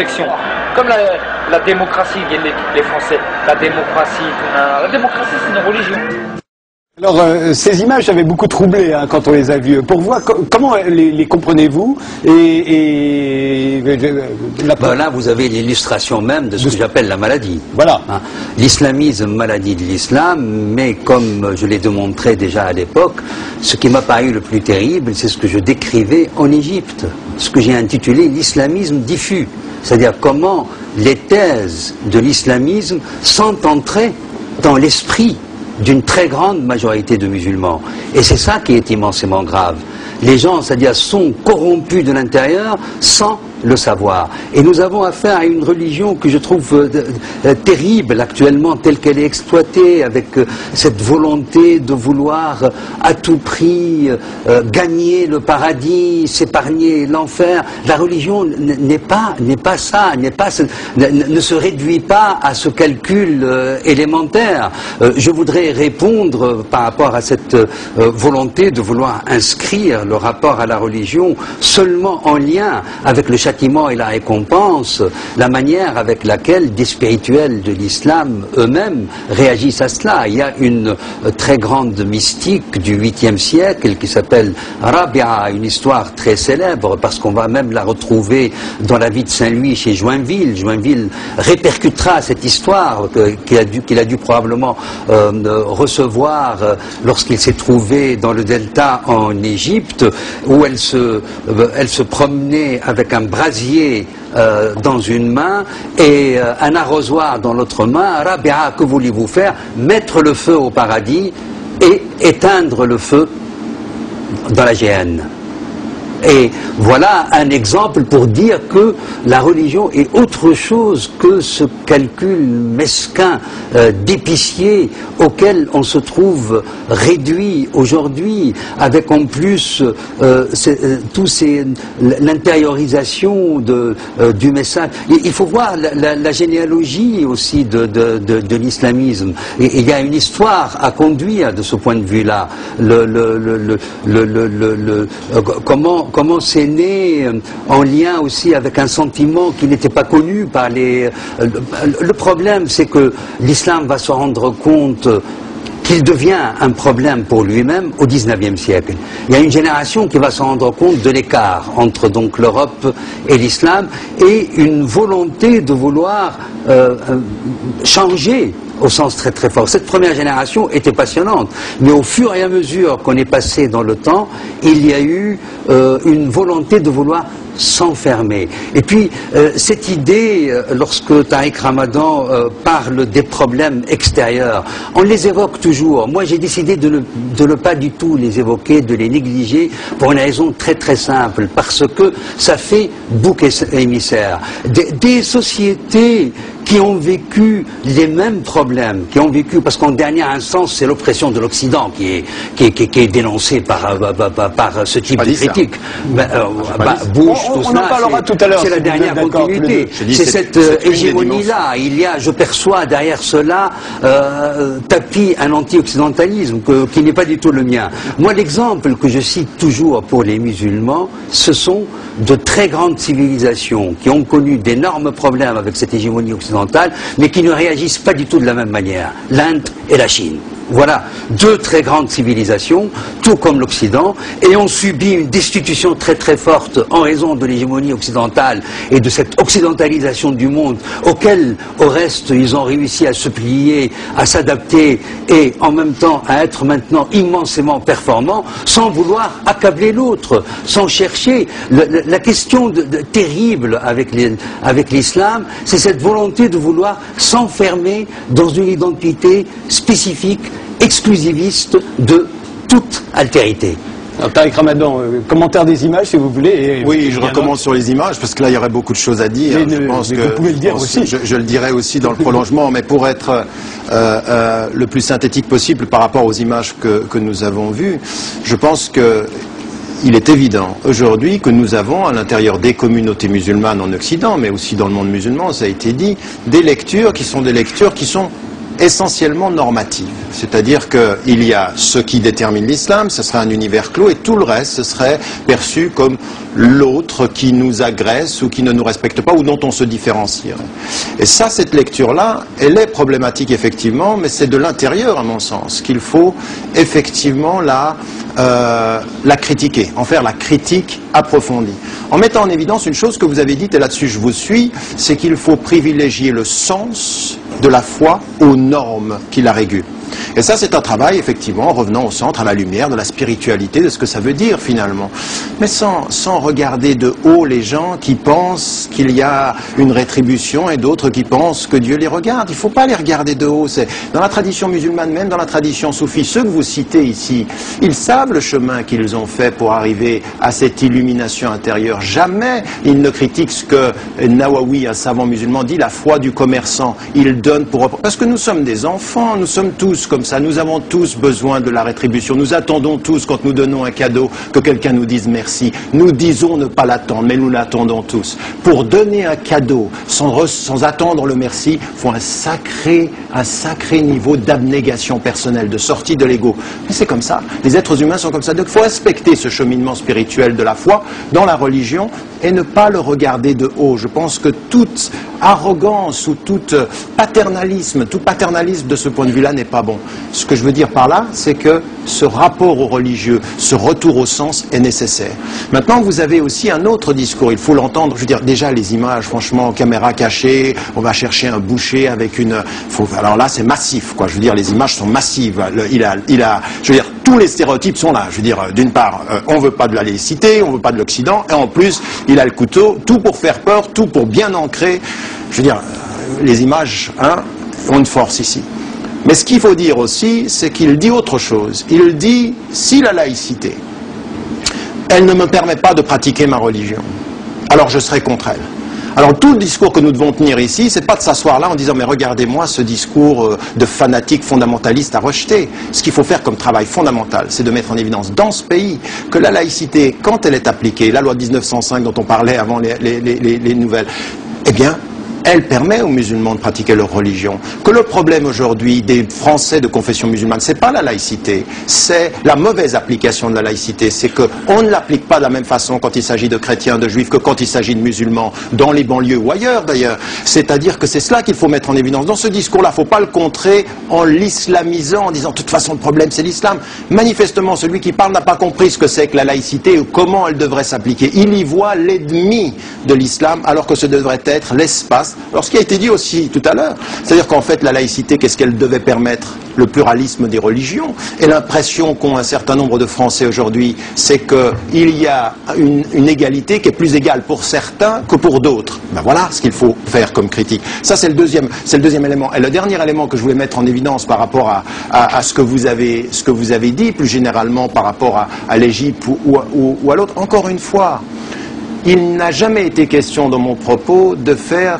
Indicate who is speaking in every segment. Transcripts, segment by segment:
Speaker 1: protection. Comme la démocratie, les Français. La démocratie, c'est une religion.
Speaker 2: Alors, ces images avaient beaucoup troublé hein, quand on les a vues. Pour vous, comment les comprenez-vous
Speaker 3: Là, vous avez l'illustration même de ce que j'appelle la maladie.
Speaker 2: Voilà.
Speaker 3: Hein. L'islamisme, maladie de l'islam, mais comme je l'ai démontré déjà à l'époque, ce qui m'a paru le plus terrible, c'est ce que je décrivais en Égypte, ce que j'ai intitulé l'islamisme diffus. C'est-à-dire comment les thèses de l'islamisme sont entrées dans l'esprit d'une très grande majorité de musulmans. Et c'est ça qui est immensément grave. Les gens, c'est-à-dire, sont corrompus de l'intérieur sans le savoir. Et nous avons affaire à une religion que je trouve terrible actuellement, telle qu'elle est exploitée, avec cette volonté de vouloir à tout prix gagner le paradis, s'épargner l'enfer. La religion n'est pas ça, ne se réduit pas à ce calcul élémentaire. Je voudrais répondre par rapport à cette volonté de vouloir inscrire le rapport à la religion seulement en lien avec le châtiment et la récompense, la manière avec laquelle des spirituels de l'islam eux-mêmes réagissent à cela. Il y a une très grande mystique du 8e siècle qui s'appelle Rabia, une histoire très célèbre parce qu'on va même la retrouver dans la vie de Saint-Louis chez Joinville. Joinville répercutera cette histoire qu'il a dû probablement recevoir lorsqu'il s'est trouvé dans le delta en Égypte, où elle se promenait avec un brasier dans une main et un arrosoir dans l'autre main. Rabia, que voulez-vous faire? Mettre le feu au paradis et éteindre le feu dans la géhenne. Et voilà un exemple pour dire que la religion est autre chose que ce calcul mesquin d'épicier auquel on se trouve réduit aujourd'hui, avec en plus l'intériorisation du message. Il faut voir la généalogie aussi de l'islamisme. Et il y a une histoire à conduire de ce point de vue-là. Comment c'est né en lien aussi avec un sentiment qui n'était pas connu par les... Le problème, c'est que l'islam va se rendre compte qu'il devient un problème pour lui-même au XIXe siècle. Il y a une génération qui va se rendre compte de l'écart entre donc l'Europe et l'islam et une volonté de vouloir changer au sens très très fort. Cette première génération était passionnante, mais au fur et à mesure qu'on est passé dans le temps, il y a eu une volonté de vouloir s'enfermer. Et puis, cette idée, lorsque Tariq Ramadan parle des problèmes extérieurs, on les évoque toujours. Moi, j'ai décidé de ne pas du tout les évoquer, de les négliger, pour une raison très très simple, parce que ça fait bouc émissaire. Des sociétés qui ont vécu les mêmes problèmes, qui ont vécu, parce qu'en dernière instance, c'est l'oppression de l'Occident qui est dénoncée par ce type de critique. Bush, tout
Speaker 2: on en parlera tout à l'heure.
Speaker 3: C'est la dernière continuité. C'est cette hégémonie-là. Il y a, je perçois derrière cela, tapis un anti-occidentalisme qui n'est pas du tout le mien. Moi, l'exemple que je cite toujours pour les musulmans, ce sont de très grandes civilisations qui ont connu d'énormes problèmes avec cette hégémonie occidentale, mais qui ne réagissent pas du tout de la même manière. L'Inde et la Chine. Voilà, deux très grandes civilisations, tout comme l'Occident, et ont subi une destitution très très forte en raison de l'hégémonie occidentale et de cette occidentalisation du monde, auquel, au reste, ils ont réussi à se plier, à s'adapter et en même temps à être maintenant immensément performants, sans vouloir accabler l'autre, sans chercher. La question terrible avec l'islam, c'est cette volonté de vouloir s'enfermer dans une identité spécifique, exclusiviste de toute altérité.
Speaker 2: Alors, Tariq Ramadan, commentaire des images si vous voulez.
Speaker 4: Oui, je recommence sur les images parce que là il y aurait beaucoup de choses à dire.
Speaker 2: Vous pouvez le dire aussi.
Speaker 4: Je le dirai aussi dans le prolongement, mais pour être le plus synthétique possible par rapport aux images que nous avons vues, je pense que il est évident aujourd'hui que nous avons à l'intérieur des communautés musulmanes en Occident, mais aussi dans le monde musulman, ça a été dit, des lectures qui sont essentiellement normative. C'est-à-dire qu'il y a ce qui détermine l'islam, ce serait un univers clos, et tout le reste, ce serait perçu comme l'autre qui nous agresse ou qui ne nous respecte pas ou dont on se différencierait. Et ça, cette lecture-là, elle est problématique effectivement, mais c'est de l'intérieur, à mon sens, qu'il faut effectivement la critiquer, en faire la critique approfondie. En mettant en évidence une chose que vous avez dite, et là-dessus je vous suis, c'est qu'il faut privilégier le sens de la foi aux normes qui la régulent. Et ça, c'est un travail, effectivement, en revenant au centre, à la lumière de la spiritualité, de ce que ça veut dire, finalement. Mais sans regarder de haut les gens qui pensent qu'il y a une rétribution et d'autres qui pensent que Dieu les regarde. Il ne faut pas les regarder de haut. Dans la tradition musulmane, même dans la tradition soufie, ceux que vous citez ici, ils savent le chemin qu'ils ont fait pour arriver à cette illumination intérieure. Jamais ils ne critiquent ce que Nawawi, un savant musulman, dit, la foi du commerçant. Il donne pour... Parce que nous sommes des enfants, nous sommes tous comme ça, nous avons tous besoin de la rétribution, nous attendons tous quand nous donnons un cadeau que quelqu'un nous dise merci, nous disons ne pas l'attendre, mais nous l'attendons tous. Pour donner un cadeau sans attendre le merci, il faut un sacré niveau d'abnégation personnelle, de sortie de l'ego. Mais c'est comme ça, les êtres humains sont comme ça, donc il faut respecter ce cheminement spirituel de la foi dans la religion et ne pas le regarder de haut. Je pense que toute arrogance ou tout paternalisme de ce point de vue-là n'est pas bon. Ce que je veux dire par là, c'est que ce rapport au religieux, ce retour au sens est nécessaire. Maintenant, vous avez aussi un autre discours, il faut l'entendre, je veux dire, déjà les images, franchement, caméra cachée, on va chercher un boucher avec une... alors là, c'est massif, quoi, je veux dire, les images sont massives, je veux dire, tous les stéréotypes sont là, je veux dire, d'une part, on veut pas de la laïcité, on veut pas de l'Occident, et en plus, il a le couteau, tout pour faire peur, tout pour bien ancrer, je veux dire, les images, ont une force ici. Mais ce qu'il faut dire aussi, c'est qu'il dit autre chose. Il dit, si la laïcité, elle ne me permet pas de pratiquer ma religion, alors je serai contre elle. Alors tout le discours que nous devons tenir ici, c'est pas de s'asseoir là en disant mais regardez-moi ce discours de fanatique fondamentaliste à rejeter. Ce qu'il faut faire comme travail fondamental, c'est de mettre en évidence dans ce pays que la laïcité, quand elle est appliquée, la loi de 1905 dont on parlait avant les nouvelles, eh bien, elle permet aux musulmans de pratiquer leur religion. Que le problème aujourd'hui des Français de confession musulmane, c'est pas la laïcité, c'est la mauvaise application de la laïcité. C'est qu'on ne l'applique pas de la même façon quand il s'agit de chrétiens, de juifs, que quand il s'agit de musulmans, dans les banlieues ou ailleurs d'ailleurs. C'est-à-dire que c'est cela qu'il faut mettre en évidence. Dans ce discours-là, il ne faut pas le contrer en l'islamisant, en disant de toute façon le problème c'est l'islam. Manifestement, celui qui parle n'a pas compris ce que c'est que la laïcité ou comment elle devrait s'appliquer. Il y voit l'ennemi de l'islam alors que ce devrait être l'espace. Alors ce qui a été dit aussi tout à l'heure, c'est-à-dire qu'en fait la laïcité, qu'est-ce qu'elle devait permettre? Le pluralisme des religions. Et l'impression qu'ont un certain nombre de Français aujourd'hui, c'est qu'il y a une égalité qui est plus égale pour certains que pour d'autres. Ben voilà ce qu'il faut faire comme critique. Ça c'est le deuxième élément. Et le dernier élément que je voulais mettre en évidence par rapport à ce que vous avez dit, plus généralement par rapport à l'Égypte ou à l'autre, encore une fois, il n'a jamais été question dans mon propos de faire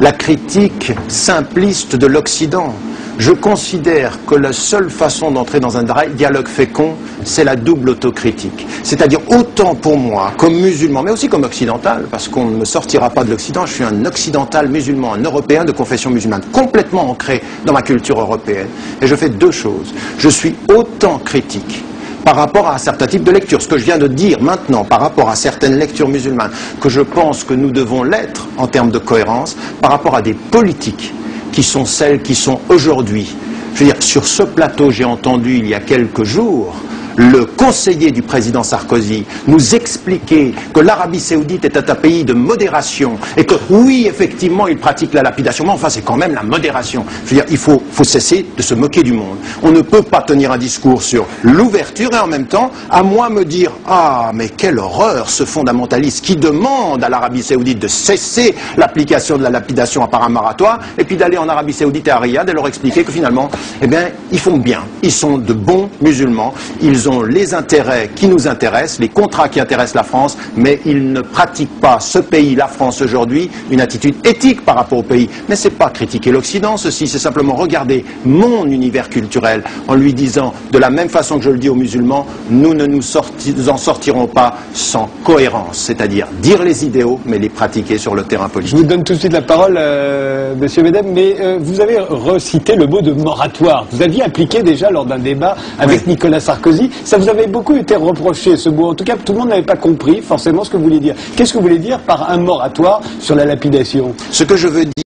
Speaker 4: la critique simpliste de l'Occident. Je considère que la seule façon d'entrer dans un dialogue fécond, c'est la double autocritique. C'est-à-dire autant pour moi, comme musulman, mais aussi comme occidental, parce qu'on ne me sortira pas de l'Occident, je suis un occidental musulman, un européen de confession musulmane, complètement ancré dans ma culture européenne. Et je fais deux choses. Je suis autant critique par rapport à un certain type de lecture, ce que je viens de dire maintenant par rapport à certaines lectures musulmanes, que je pense que nous devons l'être en termes de cohérence, par rapport à des politiques qui sont celles qui sont aujourd'hui. Je veux dire, sur ce plateau, j'ai entendu il y a quelques jours le conseiller du président Sarkozy nous expliquer que l'Arabie Saoudite était un pays de modération et que oui, effectivement, il pratique la lapidation, mais enfin, c'est quand même la modération. Je veux dire, il faut cesser de se moquer du monde. On ne peut pas tenir un discours sur l'ouverture et en même temps, à moi me dire « Ah, mais quelle horreur, ce fondamentaliste qui demande à l'Arabie Saoudite de cesser l'application de la lapidation à part un maratoire et puis d'aller en Arabie Saoudite et à Riyad et leur expliquer que finalement, eh bien, ils font bien. Ils sont de bons musulmans. Ils ont les intérêts qui nous intéressent, les contrats qui intéressent la France, mais ils ne pratiquent pas, ce pays, la France aujourd'hui, une attitude éthique par rapport au pays. Mais c'est pas critiquer l'Occident, ceci, c'est simplement regarder mon univers culturel en lui disant, de la même façon que je le dis aux musulmans, nous ne nous en sortirons pas sans cohérence, c'est-à-dire dire les idéaux, mais les pratiquer sur le terrain politique.
Speaker 2: Je vous donne tout de suite la parole, Monsieur Medem, mais vous avez recité le mot de moratoire. Vous aviez appliqué déjà lors d'un débat avec Nicolas Sarkozy. Ça vous avait beaucoup été reproché, ce mot. En tout cas, tout le monde n'avait pas compris forcément ce que vous vouliez dire. Qu'est-ce que vous voulez dire par un moratoire sur la lapidation?
Speaker 4: Ce que je veux dire,